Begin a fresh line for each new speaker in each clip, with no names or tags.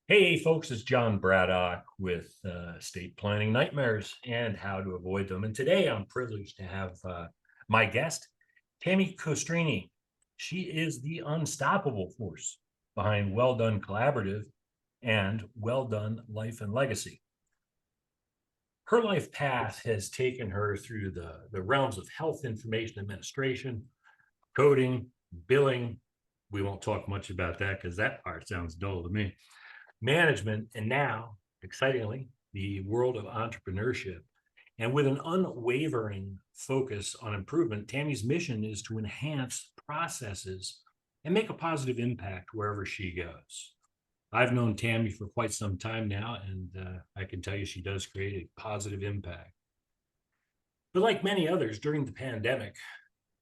Hey, folks, it's John Braddock with Estate Planning Nightmares and How to Avoid Them. And today I'm privileged to have my guest, Tammi Costrini. She is the unstoppable force behind Well Done Collaborative and Well Done Life and Legacy. Her life path has taken her through the realms of health information administration, coding, billing. We won't talk much about that because that part sounds dull to me, management, and now, excitingly, the world of entrepreneurship. And with an unwavering focus on improvement, Tammy's mission is to enhance processes and make a positive impact wherever she goes. I've known Tammy for quite some time now, and I can tell you she does create a positive impact. But like many others during the pandemic,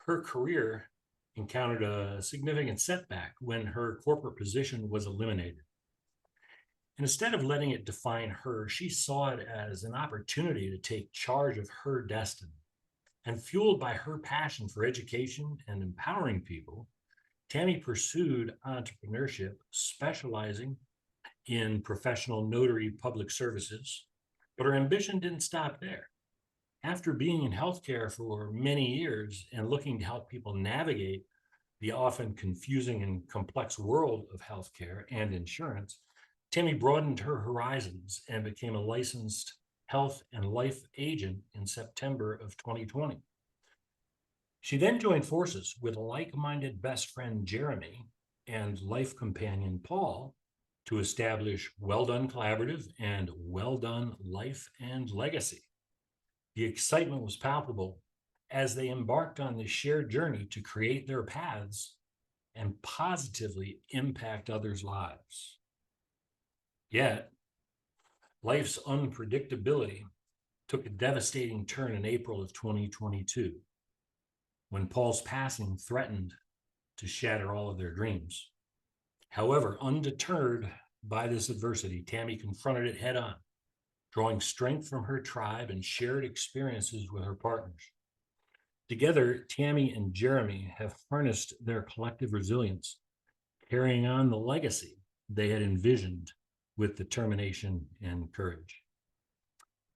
her career encountered a significant setback when her corporate position was eliminated. And instead of letting it define her, she saw it as an opportunity to take charge of her destiny. And fueled by her passion for education and empowering people, Tammy pursued entrepreneurship, specializing in professional notary public services. But her ambition didn't stop there. After being in healthcare for many years and looking to help people navigate the often confusing and complex world of healthcare and insurance, Tammy broadened her horizons and became a licensed health and life agent in September of 2020. She then joined forces with like-minded best friend Jeremy and life companion Paul to establish Well Done Collaborative and Well Done Life and Legacy. The excitement was palpable as they embarked on this shared journey to create their paths and positively impact others' lives. Yet, life's unpredictability took a devastating turn in April of 2022 when Paul's passing threatened to shatter all of their dreams. However, undeterred by this adversity, Tammy confronted it head on, drawing strength from her tribe and shared experiences with her partners. Together, Tammy and Jeremy have harnessed their collective resilience, carrying on the legacy they had envisioned with determination and courage.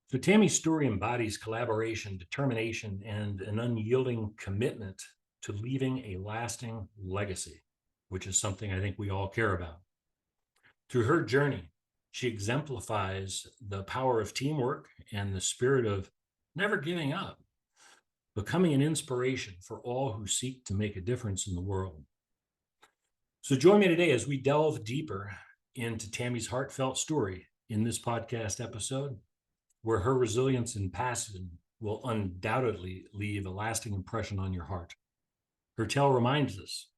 So Tammy's story embodies collaboration, determination, and an unyielding commitment to leaving a lasting legacy, which is something I think we all care about. Through her journey, she exemplifies the power of teamwork and the spirit of never giving up, becoming an inspiration for all who seek to make a difference in the world. So join me today as we delve deeper into Tammy's heartfelt story in this podcast episode, where her resilience and passion will undoubtedly leave a lasting impression on your heart. Her tale reminds us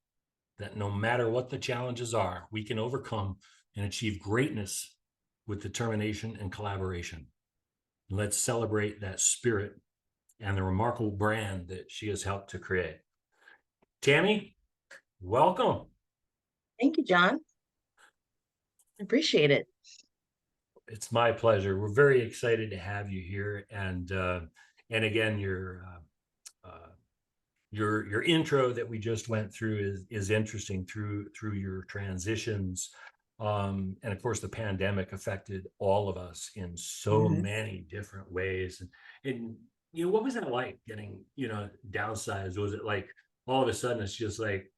that no matter what the challenges are, we can overcome and achieve greatness with determination and collaboration. And let's celebrate that spirit and the remarkable brand that she has helped to create. Tammy, welcome.
Thank you, John. I appreciate it.
It's my pleasure. We're very excited to have you here, and again, your intro that we just went through is interesting through your transitions, and of course, the pandemic affected all of us in so
Mhm.
many different ways. And what was that like getting downsized? Was it like all of a sudden it's just like,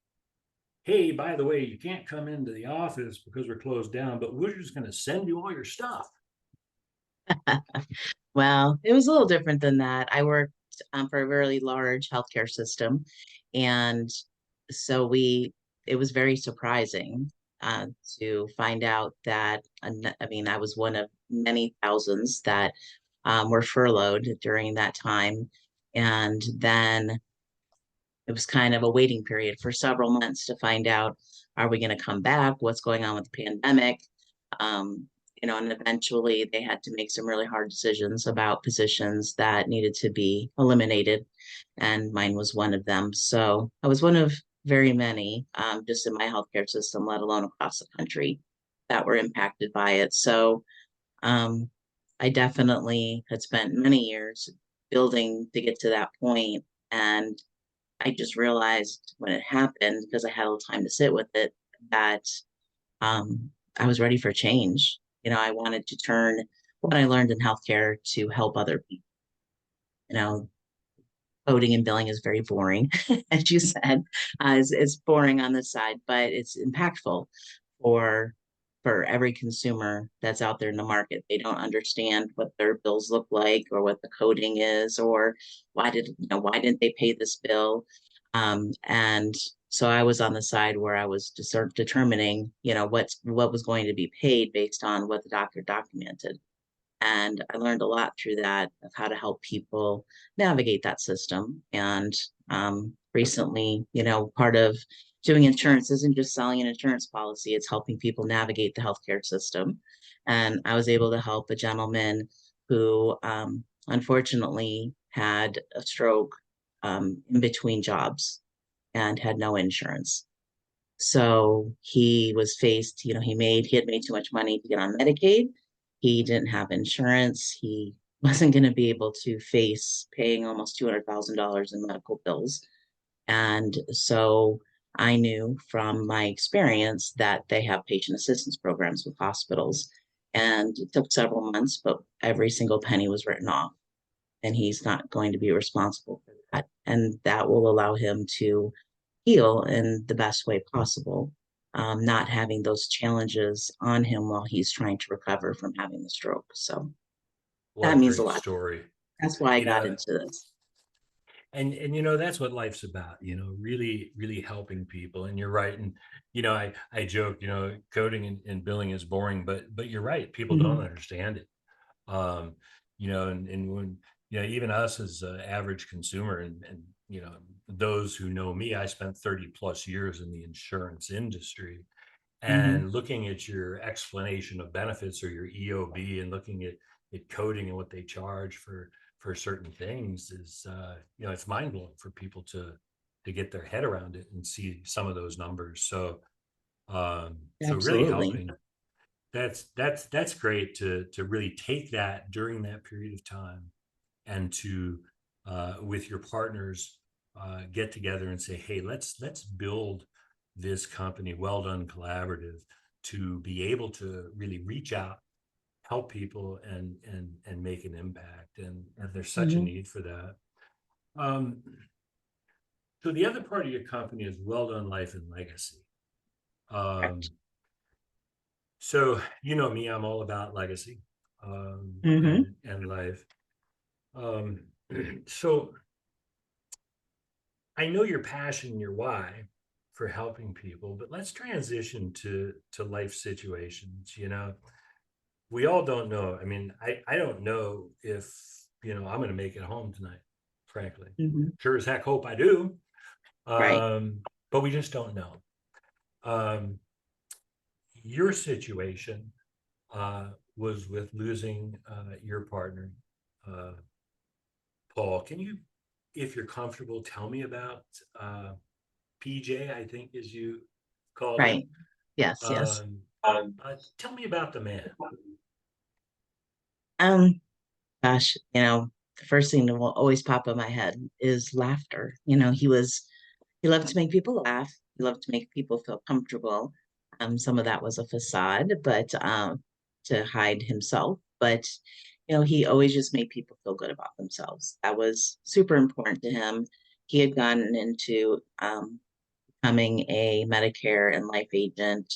hey, by the way, you can't come into the office because we're closed down, but we're just going to send you all your stuff?
Well, it was a little different than that. I worked for a really large healthcare system, and so it was very surprising uh, to find out that, I mean, I was one of many thousands that were furloughed during that time. And then it was kind of a waiting period for several months to find out, are we going to come back? What's going on with the pandemic? Um, and eventually they had to make some really hard decisions about positions that needed to be eliminated. And mine was one of them. So I was one of very many, just in my healthcare system, let alone across the country, that were impacted by it. So um, I definitely had spent many years building to get to that point. And I just realized when it happened, because I had a little time to sit with it, that I was ready for change. I wanted to turn what I learned in healthcare to help other people. You know, Coding and billing is very boring, as you said. It's boring on the side, but it's impactful for every consumer that's out there in the market. They don't understand what their bills look like or what the coding is, or why didn't they pay this bill? And so I was on the side where I was determining, what was going to be paid based on what the doctor documented. And I learned a lot through that of how to help people navigate that system. And recently, part of doing insurance isn't just selling an insurance policy, it's helping people navigate the healthcare system. And I was able to help a gentleman who unfortunately had a stroke in between jobs and had no insurance. So he was faced, he had made too much money to get on Medicaid. He didn't have insurance. He wasn't going to be able to face paying almost $200,000 in medical bills. And so I knew from my experience that they have patient assistance programs with hospitals. And it took several months, but every single penny was written off. And he's not going to be responsible for that. And that will allow him to heal in the best way possible, not having those challenges on him while he's trying to recover from having the stroke. So
What
that
a
means a
great
lot.
story.
That's why I
You
got
know,
into this.
and that's what life's about, really, really helping people. And you're right. And I joke, coding and billing is boring, but you're right. People don't
Mhm.
understand it. Um, and when even us as an average consumer, and those who know me, I spent 30 plus years in the insurance industry,
Mhm.
and looking at your explanation of benefits or your EOB, and looking at coding and what they charge for certain things is, it's mind blowing for people to get their head around it and see some of those numbers. So really
Absolutely.
helping. That's great to really take that during that period of time, and to with your partners, get together and say, hey, let's build this company, Well Done Collaborative, to be able to really reach out, help people, and make an impact. And there's such a
Mhm.
need for that. um, so the other part of your company is Well Done Life and Legacy. um,
Correct.
so me, I'm all about legacy,
Mhm.
and life. um, so I know your passion and your why for helping people, but let's transition to life situations. We all don't know. I mean, I don't know if I'm going to make it home tonight. Frankly,
Mhm.
sure as heck hope I do,
Right.
um, but we just don't know. Um, your situation uh, was with losing your partner, uh, Paul. Can you, if you're comfortable, tell me about PJ, I think, as you called him.
Right. Yes. Yes.
Um, Tell me about the man.
Um. Gosh. The first thing that will always pop in my head is laughter. He loved to make people laugh. He loved to make people feel comfortable. Some of that was a facade, but to hide himself. But he always just made people feel good about themselves. That was super important to him. He had gotten into becoming a Medicare and life agent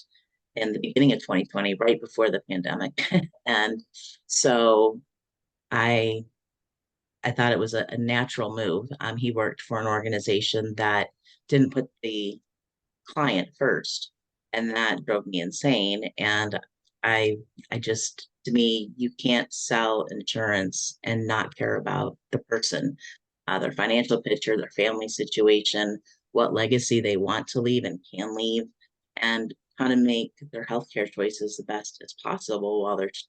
in the beginning of 2020, right before the pandemic, and so I I thought it was a natural move. He worked for an organization that didn't put the client first, and that drove me insane. And I, to me, you can't sell insurance and not care about the person, their financial picture, their family situation, what legacy they want to leave and can leave, and how to make their healthcare choices the best as possible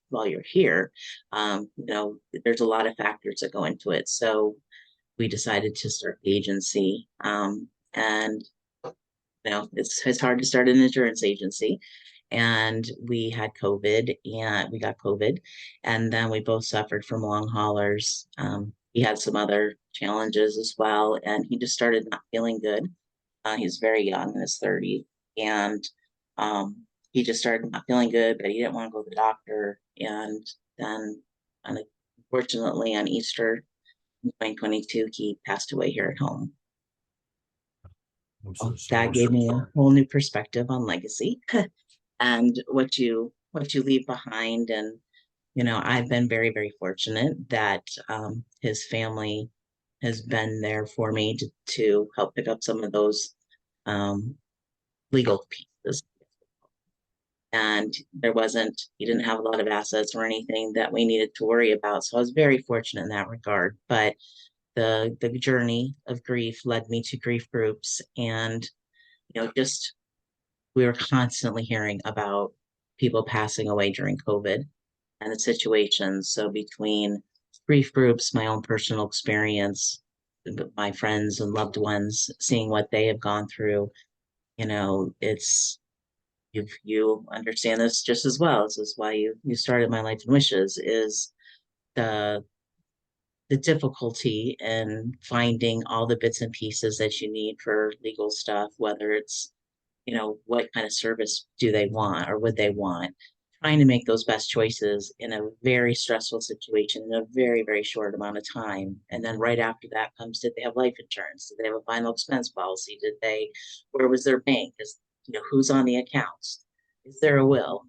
while you're here. There's a lot of factors that go into it. So we decided to start the agency, and it's hard to start an insurance agency. And we had COVID, and we got COVID, and then we both suffered from long haulers. He had some other challenges as well, and he just started not feeling good. He's very young, in his 30s, and um, he just started not feeling good, but he didn't want to go to the doctor. And then, unfortunately, on Easter in 2022, he passed away here at home.
I'm so
Oh, that
sorry.
gave me a whole new perspective on legacy and what you leave behind. And I've been very, very fortunate that his family has been there for me to help pick up some of those um, legal pieces. And he didn't have a lot of assets or anything that we needed to worry about. So I was very fortunate in that regard. But the journey of grief led me to grief groups, and just we were constantly hearing about people passing away during COVID and the situations. So between grief groups, my own personal experience, my friends and loved ones, seeing what they have gone through, it's you understand this just as well. This is why you started My Life in Wishes, is the the difficulty in finding all the bits and pieces that you need for legal stuff, whether it's what kind of service do they want or would they want, trying to make those best choices in a very stressful situation in a very, very short amount of time. And then right after that comes, did they have life insurance? Did they have a final expense policy? Where was their bank? Who's on the accounts? Is there a will?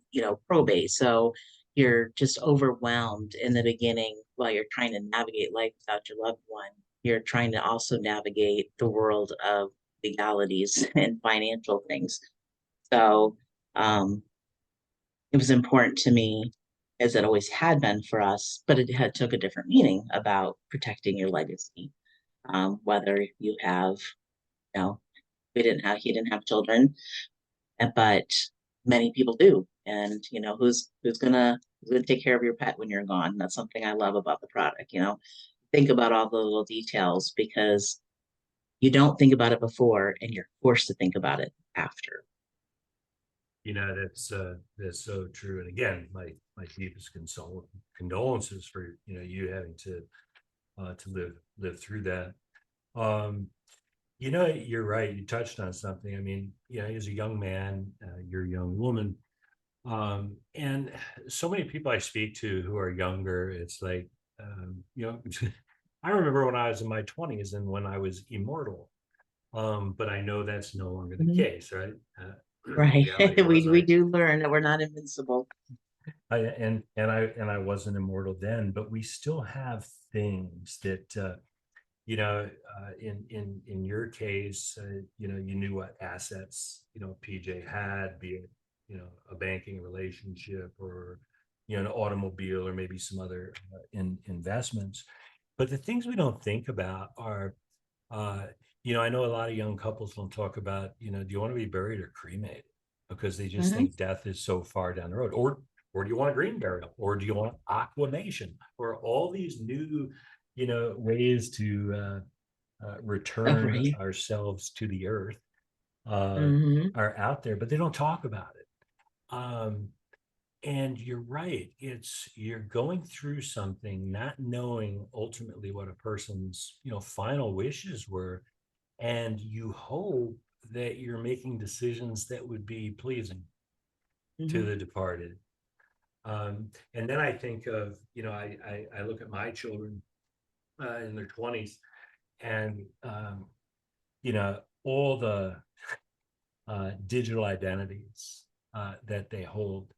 Probate. So you're just overwhelmed in the beginning while you're trying to navigate life without your loved one. You're trying to also navigate the world of legalities and financial things. So um, it was important to me, as it always had been for us, but it had took a different meaning about protecting your legacy. Whether you have, you know, he didn't have children, but many people do. And who's gonna take care of your pet when you're gone? That's something I love about the product. Think about all the little details, because you don't think about it before and you're forced to think about it after.
That's so true. And again, my deepest condolences for you having to live through that. Um, you're right. You touched on something. I mean, as a young man, you're a young woman, and so many people I speak to who are younger, it's like, I remember when I was in my 20s and when I was immortal. But I know that's no longer the
Mhm.
case, right? The
Right.
reality was
We do learn that we're not invincible.
and I wasn't immortal then, but we still have things that in your case, you knew what assets PJ had, be it a banking relationship or an automobile or maybe some other investments. But the things we don't think about are uh, I know a lot of young couples don't talk about, do you want to be buried or cremated? Because they just
Hmm.
think death is so far down the road. Or do you want a green burial? Or do you want aquamation? Or all these new, ways to return
Right.
ourselves to the earth uh,
Hmm.
are out there, but they don't talk about it. Um, and you're right. You're going through something, not knowing ultimately what a person's, final wishes were, and you hope that you're making decisions that would be pleasing to
Hmm.
the departed. And then I think of, I look at my children in their 20s, and all the digital identities that they hold.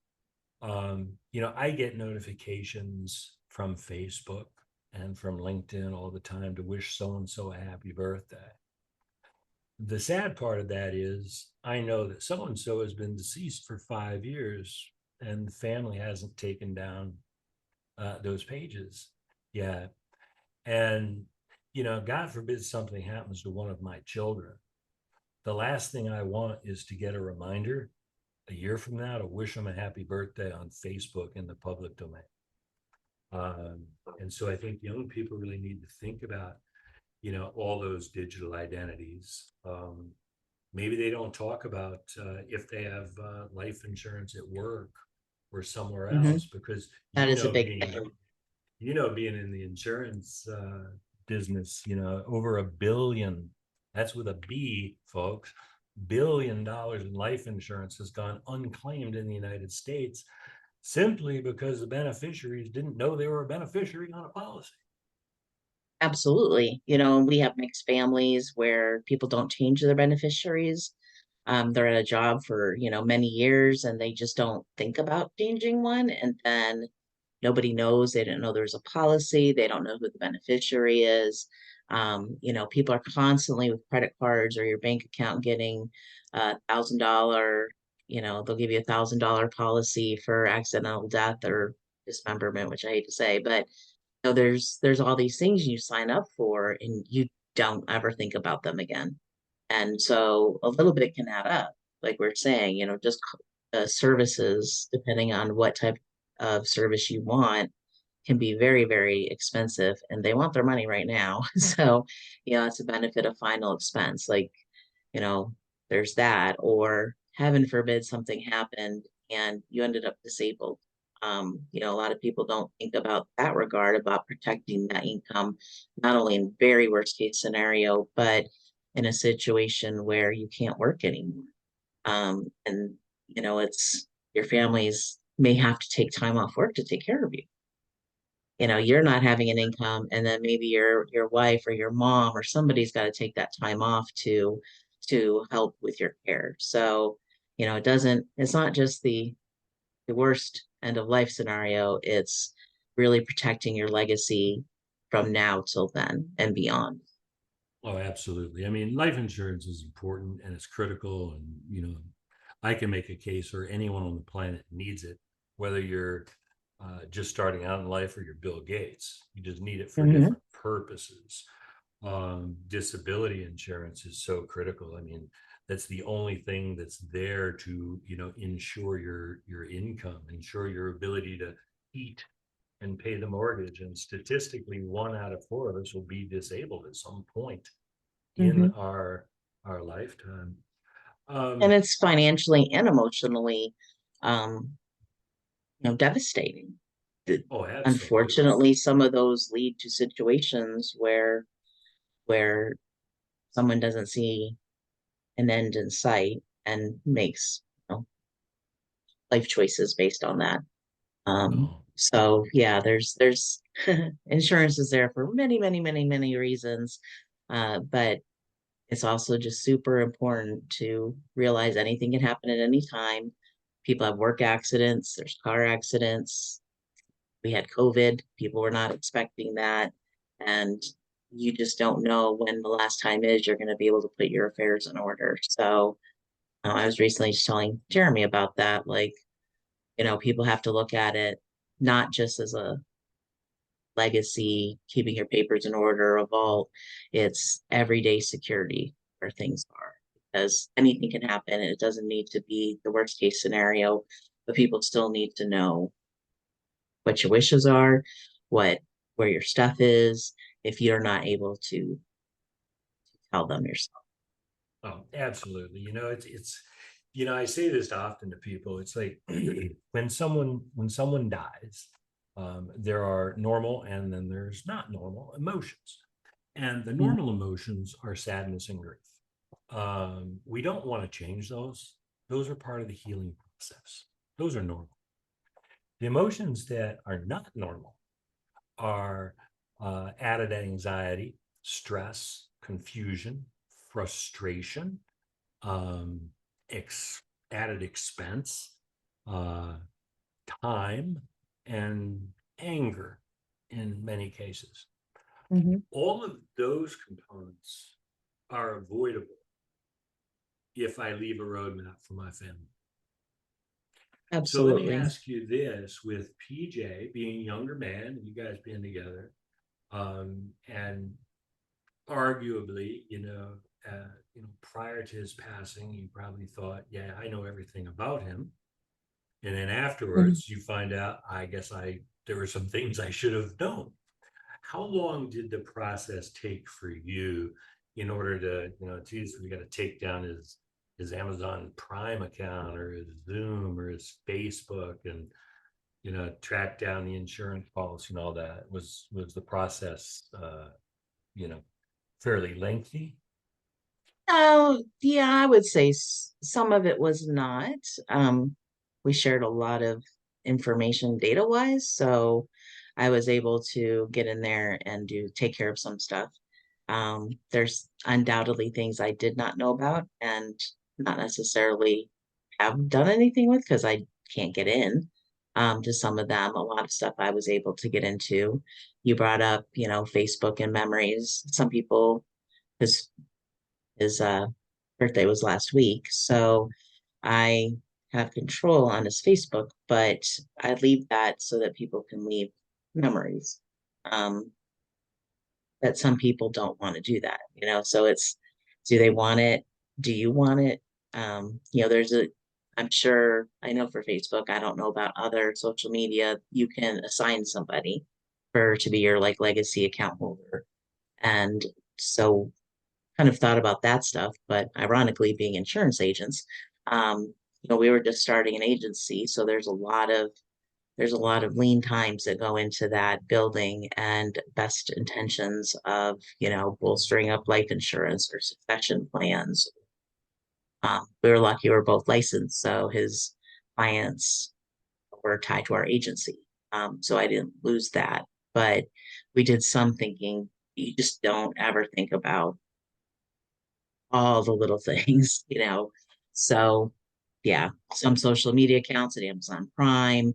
I get notifications from Facebook and from LinkedIn all the time to wish so and so a happy birthday. The sad part of that is I know that so and so has been deceased for 5 years and the family hasn't taken down those pages yet. And, God forbid something happens to one of my children. The last thing I want is to get a reminder a year from now to wish them a happy birthday on Facebook in the public domain. And so I think young people really need to think about, all those digital identities. Maybe they don't talk about if they have life insurance at work or somewhere
Hmm.
else, because
That is a big thing.
being in the insurance business, over 1 billion, that's with a B, folks, billion in life insurance has gone unclaimed in the United States simply because the beneficiaries didn't know they were a beneficiary on a policy.
Absolutely. We have mixed families where people don't change their beneficiaries. They're at a job for, many years and they just don't think about changing one. And then nobody knows. They didn't know there was a policy. They don't know who the beneficiary is. People are constantly with credit cards or your bank account getting $1,000, they'll give you $1,000 policy for accidental death or dismemberment, which I hate to say, but there's all these things you sign up for and you don't ever think about them again. And so a little bit can add up, like we're saying, just services, depending on what type of service you want, can be very, very expensive and they want their money right now. So, it's a benefit of final expense. Like, you know, there's that, or heaven forbid something happened and you ended up disabled. A lot of people don't think about that regard about protecting that income, not only in very worst case scenario, but in a situation where you can't work anymore. And it's your families may have to take time off work to take care of you. You're not having an income, and then maybe your wife or your mom or somebody's got to take that time off to help with your care. So, it's not just the worst end of life scenario, it's really protecting your legacy from now till then and beyond.
Oh, absolutely. I mean, life insurance is important and it's critical. And, I can make a case for anyone on the planet needs it, whether you're just starting out in life or you're Bill Gates. You just need it for
Hmm.
different purposes. Disability insurance is so critical. I mean, that's the only thing that's there to, ensure your income, ensure your ability to eat and pay the mortgage. And statistically, 1 out of 4 of us will be disabled at some point in
Hmm.
our lifetime.
And
Um,
it's financially and emotionally, um, devastating.
oh, absolutely.
Unfortunately, some of those lead to situations where someone doesn't see an end in sight and makes life choices based on that.
Oh,
So yeah, there's insurance is there for many, many, many, many reasons. But it's also just super important to realize anything can happen at any time. People have work accidents, there's car accidents. We had COVID, people were not expecting that. And you just don't know when the last time is you're going to be able to put your affairs in order. So I was recently just telling Jeremy about that. Like, people have to look at it not just as a legacy, keeping your papers in order, a vault. It's everyday security where things are because anything can happen. And it doesn't need to be the worst case scenario, but people still need to know what your wishes are, what where your stuff is, if you're not able to tell them yourself.
oh, absolutely. I say this often to people. It's like when someone dies, there are normal and then there's not normal emotions. And the
Mhm.
normal emotions are sadness and grief. We don't want to change those. Those are part of the healing process. Those are normal. The emotions that are not normal are added anxiety, stress, confusion, frustration, um, ex- added expense, uh, time, and anger in many cases.
Mhm.
All of those components are avoidable if I leave a roadmap for my family. So let me
Absolutely.
ask you this: with PJ being a younger man, you guys being together, and arguably, prior to his passing, you probably thought, yeah, I know everything about him. And then
Mhm.
afterwards, you find out, I guess there were some things I should have known. How long did the process take for you in order to, geez, we got to take down his Amazon Prime account or his Zoom or his Facebook and, track down the insurance policy and all that? Was the process, you know, fairly lengthy?
Oh, yeah, I would say some of it was not. We shared a lot of information data wise, so I was able to get in there and do take care of some stuff. There's undoubtedly things I did not know about and not necessarily have done anything with because I can't get in to some of them. A lot of stuff I was able to get into. You brought up, Facebook and memories. Some people, because his birthday was last week. So I have control on his Facebook, but I leave that so that people can leave memories. Um, that some people don't want to do that. So it's, do they want it? Do you want it? I'm sure, I know for Facebook, I don't know about other social media, you can assign somebody to be your like legacy account holder. And so kind of thought about that stuff, but ironically, being insurance agents, we were just starting an agency, so there's a lot of lean times that go into that building and best intentions of bolstering up life insurance or succession plans. We were lucky we were both licensed, so his clients were tied to our agency, so I didn't lose that. But we did some thinking. You just don't ever think about all the little things. So yeah, some social media accounts at Amazon Prime.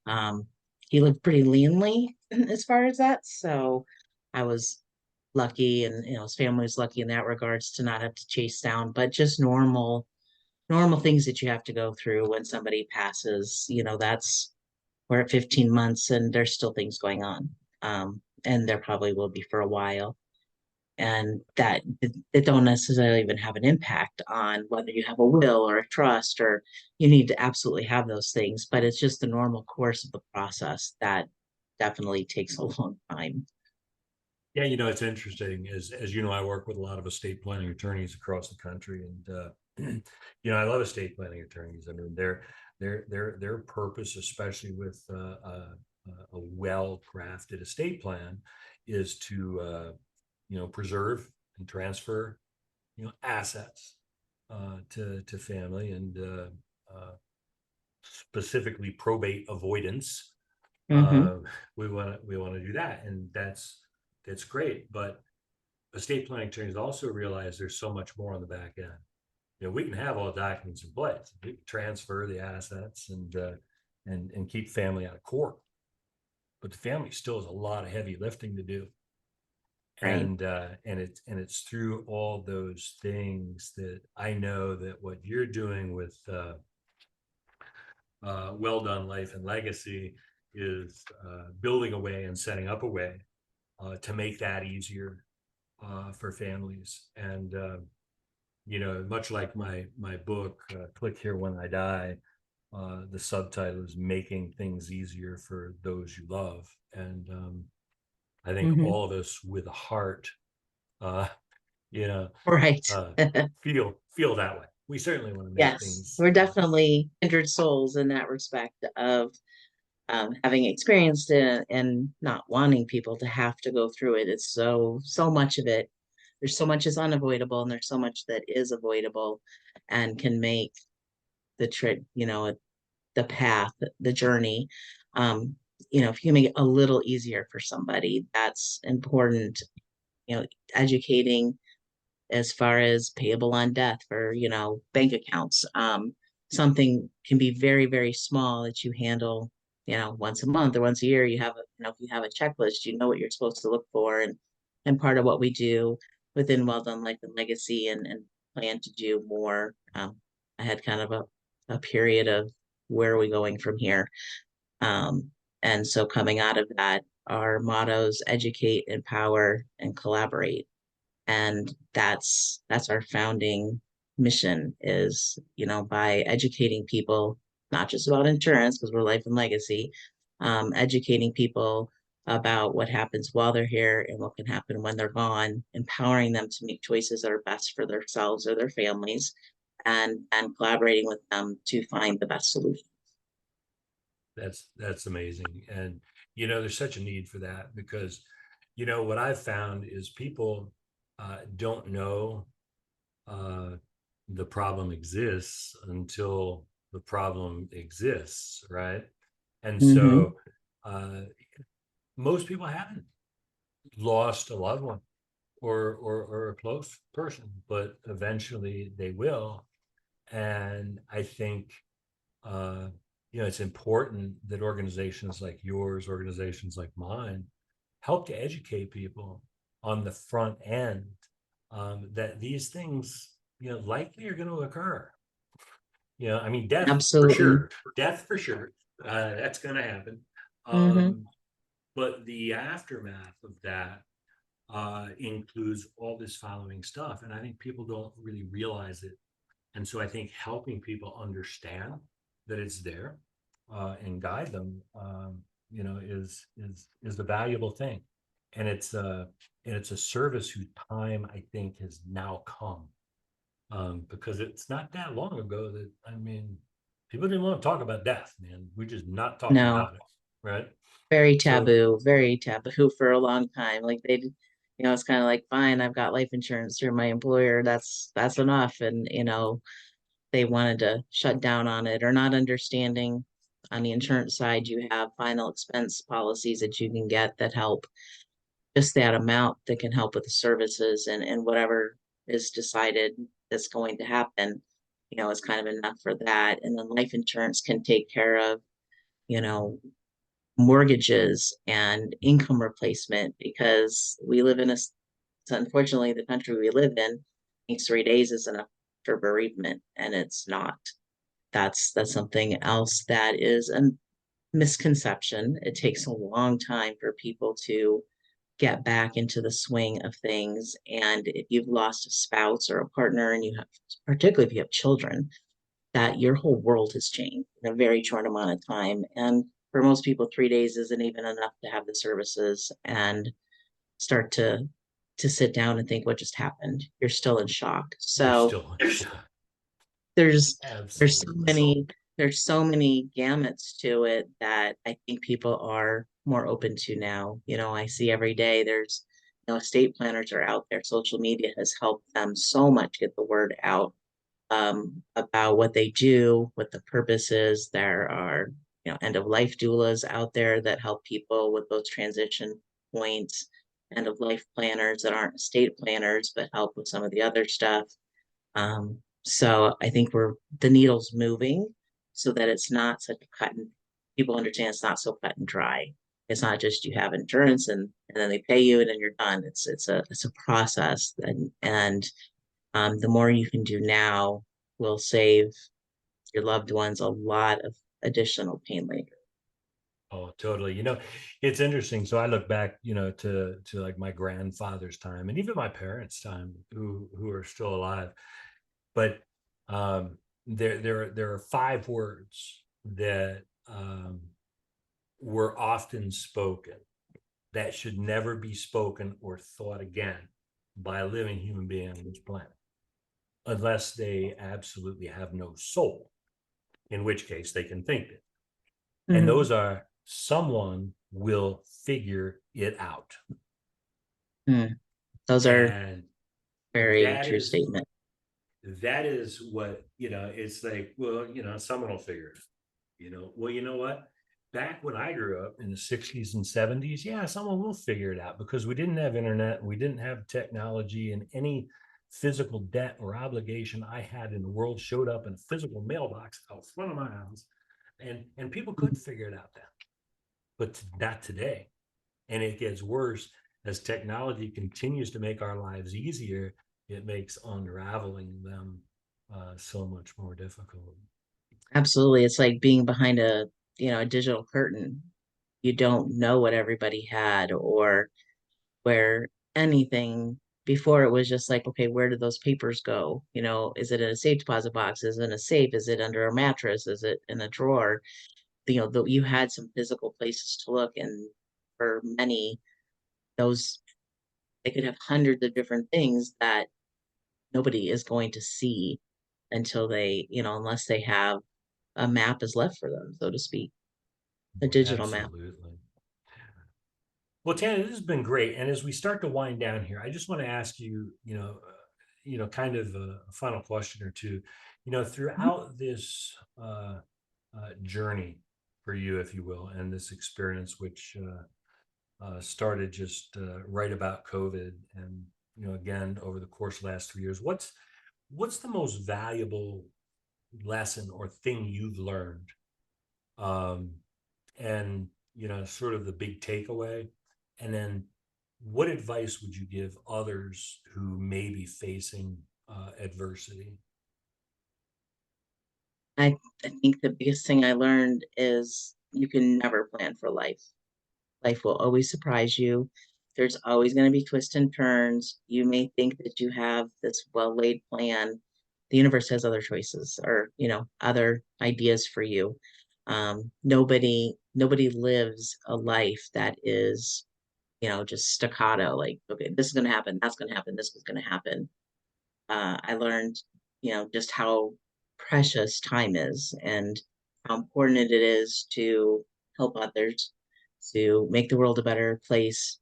Um, he lived pretty leanly as far as that. So I was lucky and his family was lucky in that regards to not have to chase down, but just normal things that you have to go through when somebody passes. That's we're at 15 months and there's still things going on. And there probably will be for a while, and that it don't necessarily even have an impact on whether you have a will or a trust, or you need to absolutely have those things, but it's just the normal course of the process that definitely takes a long time.
Yeah, it's interesting. As you know, I work with a lot of estate planning attorneys across the country, and I love estate planning attorneys. I mean, their purpose, especially with a well-crafted estate plan, is to preserve and transfer assets to family, and specifically probate avoidance.
Hmm.
uh, we want to do that, and that's great. But estate planning attorneys also realize there's so much more on the back end. We can have all the documents in place, we can transfer the assets, and keep family out of court, but the family still has a lot of heavy lifting to do.
Right.
And it's through all those things that I know that what you're doing with Well Done Life and Legacy is building a way and setting up a way to make that easier for families. And much like my book, Click Here When I Die, the subtitle is Making Things Easier for Those You Love. And I think
Hmm.
all of us with a heart, uh, you know,
Right.
uh, feel that way. We certainly want to make
Yes,
things.
we're definitely kindred souls in that respect of having experienced it and not wanting people to have to go through it. It's so much of it. There's so much is unavoidable, and there's so much that is avoidable, and can make the trip, the path, the journey. Um, if you can make it a little easier for somebody, that's important. Educating as far as payable on death for, bank accounts. Something can be very, very small that you handle, once a month or once a year. If you have a checklist, you know what you're supposed to look for. And part of what we do within Well Done Life and Legacy, and plan to do more. I had kind of a period of where are we going from here? Um, and so coming out of that, our mottos: educate, empower, and collaborate. And that's our founding mission, is by educating people, not just about insurance because we're life and legacy, educating people about what happens while they're here and what can happen when they're gone, empowering them to make choices that are best for themselves or their families, and collaborating with them to find the best solution.
That's amazing. And there's such a need for that, because what I've found is people don't know the problem exists until the problem exists, right? And
Mm-hmm.
so most people haven't lost a loved one or a close person, but eventually they will. And I think uh, it's important that organizations like yours, organizations like mine, help to educate people on the front end, that these things, likely are going to occur. I mean, death for
Absolutely.
sure, death for sure, that's going to happen.
Mm-hmm.
But the aftermath of that includes all this following stuff, and I think people don't really realize it. And so I think helping people understand that it's there, and guide them, is a valuable thing, and it's a service whose time I think has now come, because it's not that long ago that, I mean, people didn't want to talk about death, man. We're just not talking
No,
about it, right? So
very taboo for a long time. Like it's kind of like, fine, I've got life insurance through my employer. That's enough. And, they wanted to shut down on it, or not understanding on the insurance side, you have final expense policies that you can get that help just that amount that can help with the services, and whatever is decided that's going to happen, is kind of enough for that. And then life insurance can take care of, you know, mortgages and income replacement, because we live in unfortunately, the country we live in thinks 3 days is enough for bereavement, and it's not. That's something else that is a misconception. It takes a long time for people to get back into the swing of things. And if you've lost a spouse or a partner, and you have, particularly if you have children, that your whole world has changed in a very short amount of time. And for most people, 3 days isn't even enough to have the services and start to sit down and think what just happened. You're still in shock.
you're
So
still in shock.
there's there's so
Absolutely.
many there's so many gamuts to it that I think people are more open to now. I see every day there's, estate planners are out there. Social media has helped them so much get the word out, about what they do, what the purpose is. There are, end of life doulas out there that help people with those transition points, end of life planners that aren't estate planners but help with some of the other stuff. So I think the needle's moving so that it's not such a people understand it's not so cut and dry. It's not just you have insurance, and then they pay you and then you're done. It's a process, and the more you can do now will save your loved ones a lot of additional pain later.
Oh, totally. It's interesting. So I look back, to like my grandfather's time and even my parents' time, who are still alive. But there are five words that were often spoken that should never be spoken or thought again by a living human being on this planet, unless they absolutely have no soul, in which case they can think it. And
Mm,
those are, someone will figure it out.
mm. Those are
And
very
that
true
is
statement.
that is what, it's like, well, someone will figure it out. Well, you know what? Back when I grew up in the 60s and 70s, yeah, someone will figure it out, because we didn't have internet, and we didn't have technology, and any physical debt or obligation I had in the world showed up in a physical mailbox out front of my house. And people could figure it out then, but not today. And it gets worse as technology continues to make our lives easier. It makes unraveling them so much more difficult.
Absolutely. It's like being behind a digital curtain. You don't know what everybody had, or where anything before. It was just like, okay, where did those papers go? Is it in a safe deposit box? Is it in a safe? Is it under a mattress? Is it in a drawer? You had some physical places to look, and for many, those they could have hundreds of different things that nobody is going to see until unless they have a map is left for them, so to speak, a
Well,
digital map.
absolutely. Well, Tana, this has been great. And as we start to wind down here, I just want to ask you, kind of a final question or two.
Mhm.
Throughout this journey for you, if you will, and this experience, which started just right about COVID, and again over the course of the last 3 years, what's the most valuable lesson or thing you've learned, um, and sort of the big takeaway, and then what advice would you give others who may be facing adversity?
I think the biggest thing I learned is you can never plan for life. Life will always surprise you. There's always going to be twists and turns. You may think that you have this well laid plan. The universe has other choices or, other ideas for you. Nobody lives a life that is, just staccato, like, okay, this is going to happen, that's going to happen, this is going to happen. I learned, just how precious time is and how important it is to help others, to make the world a better place,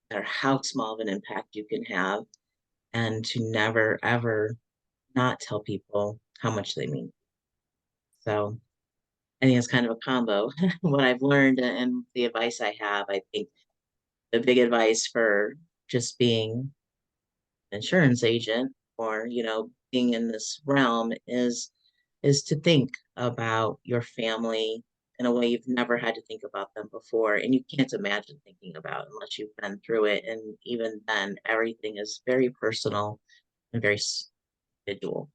no matter how small of an impact you can have, and to never, ever not tell people how much they mean. So I think it's kind of a combo. What I've learned and the advice I have, I think the big advice for just being an insurance agent or, being in this realm is to think about your family in a way you've never had to think about them before. And you can't imagine thinking about unless you've been through it. And even then, everything is very personal and very individual.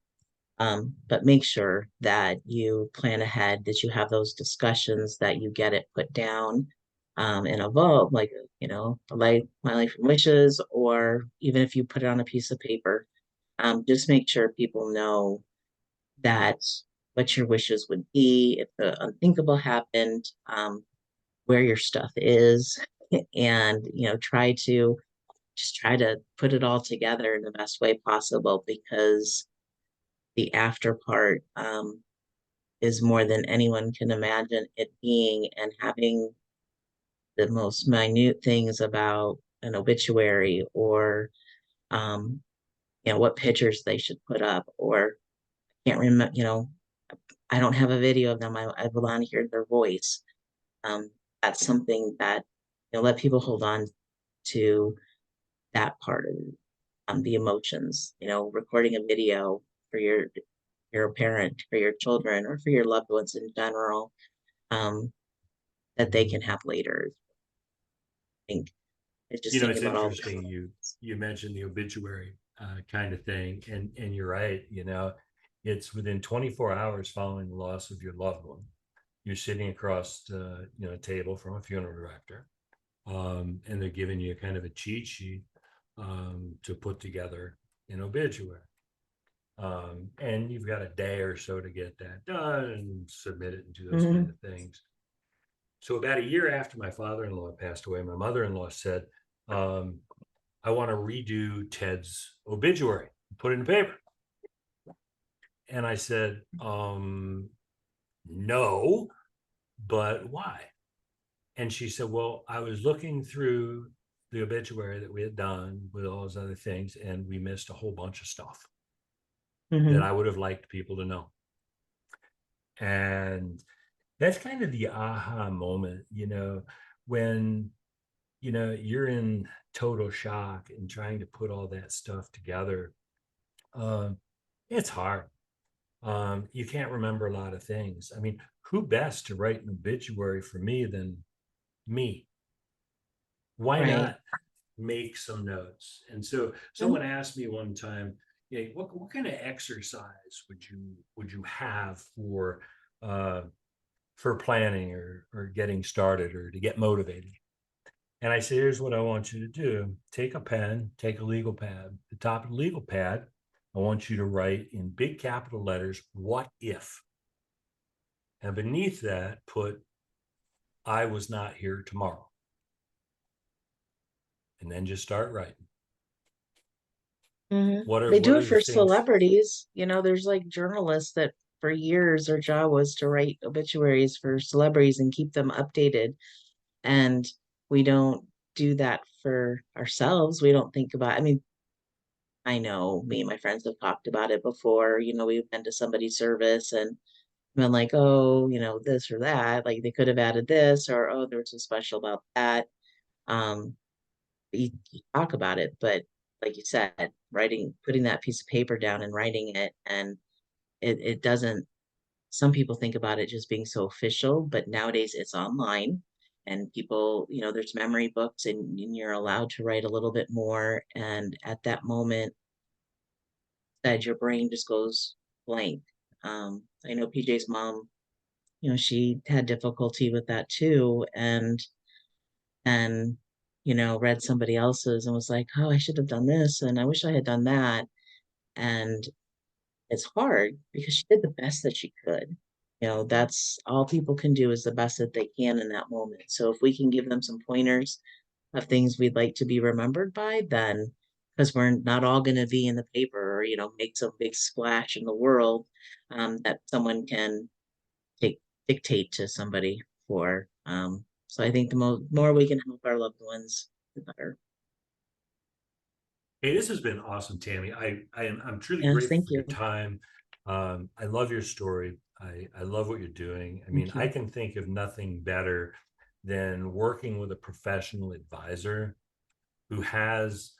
But make sure that you plan ahead, that you have those discussions, that you get it put down and evolve, like, like my life and wishes, or even if you put it on a piece of paper, just make sure people know that what your wishes would be if the unthinkable happened, where your stuff is, and try to put it all together in the best way possible because the after part is more than anyone can imagine it being, and having the most minute things about an obituary or um, what pictures they should put up or can't remember, I don't have a video of them. I want to hear their voice. Um, that's something that, let people hold on to that part of the emotions, recording a video for your parent, for your children, or for your loved ones in general, um, that they can have later. I think it's just thinking
It's
about all
interesting you mentioned the obituary kind of thing, and you're right. It's within 24 hours following the loss of your loved one. You're sitting across a table from a funeral director, and they're giving you kind of a cheat sheet to put together an obituary. And you've got a day or so to get that done and submit it and do those kind
Mhm.
of things. So about a year after my father-in-law passed away, my mother-in-law said, um, I want to redo Ted's obituary, put it in the paper. And I said, no, but why? And she said, well, I was looking through the obituary that we had done with all those other things, and we missed a whole bunch of stuff that
Mhm.
I would have liked people to know. And that's kind of the aha moment, when you're in total shock and trying to put all that stuff together. um, it's hard. You can't remember a lot of things. I mean, who best to write an obituary for me than me? Why
Right.
not make some notes? And so
Mhm.
someone asked me one time, yeah, what kind of exercise would you have uh, for planning or getting started or to get motivated? And I said, here's what I want you to do. Take a pen, take a legal pad. The top of the legal pad, I want you to write in big capital letters, what if? And beneath that, put, I was not here tomorrow. And then just start writing.
Mhm.
What are
They
what
do it
are the
for
things?
celebrities. There's like journalists that for years their job was to write obituaries for celebrities and keep them updated. And we don't do that for ourselves. We don't think about, I mean, I know me and my friends have talked about it before. We've been to somebody's service and been like, oh, this or that. Like they could have added this, or oh, there was a special about that. Um, you talk about it, but like you said, putting that piece of paper down and writing it, and it doesn't. Some people think about it just being so official, but nowadays it's online, and people, there's memory books, and you're allowed to write a little bit more. And at that moment, that your brain just goes blank. I know PJ's mom, she had difficulty with that too, and read somebody else's and was like, oh, I should have done this, and I wish I had done that. And it's hard because she did the best that she could. That's all people can do, is the best that they can in that moment. So if we can give them some pointers of things we'd like to be remembered by, then, because we're not all going to be in the paper or, make some big splash in the world, that someone can take dictate to somebody for. So I think the more we can help our loved ones, the better.
Hey, this has been awesome, Tammy. I'm truly
Yes,
grateful
thank
for your
you.
time. I love your story. I love what you're doing. I mean,
Thank
I
you.
can think of nothing better than working with a professional advisor who has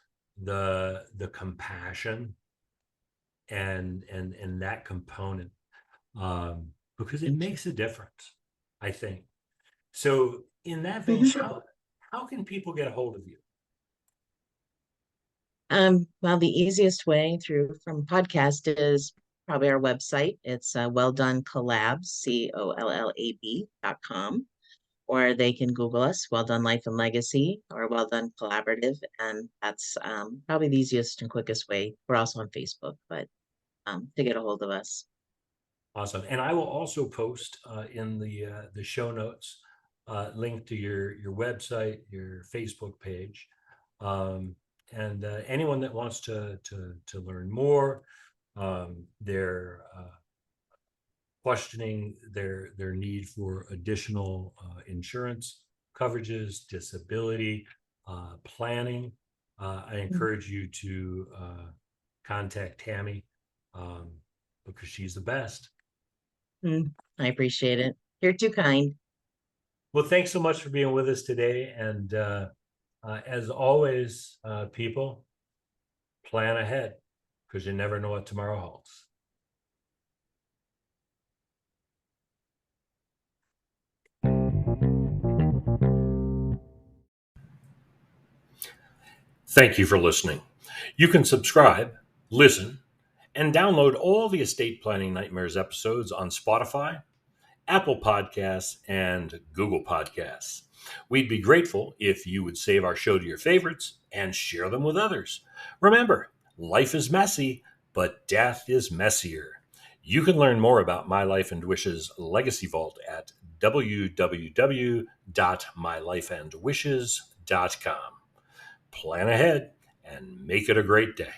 the compassion and that component, because it
Thank you.
makes a difference, I think. So in that vein,
Mhm.
how can people get a hold of you?
Well, the easiest way through from podcast is probably our website. It's Well Done Collabs, COLLAB.com, or they can Google us, Well Done Life and Legacy, or Well Done Collaborative, and that's probably the easiest and quickest way. We're also on Facebook, but to get a hold of us.
Awesome. And I will also post in the show notes link to your website, your Facebook page, um, and anyone that wants to learn more, they're questioning their need for additional insurance coverages, disability planning. I encourage you to contact Tammy, um, because she's the best.
Mm, I appreciate it. You're too kind.
Well, thanks so much for being with us today. And as always, people, plan ahead because you never know what tomorrow holds. Thank you for listening. You can subscribe, listen, and download all the Estate Planning Nightmares episodes on Spotify, Apple Podcasts, and Google Podcasts. We'd be grateful if you would save our show to your favorites and share them with others. Remember, life is messy, but death is messier. You can learn more about My Life and Wishes Legacy Vault at www.mylifeandwishes.com. Plan ahead and make it a great day.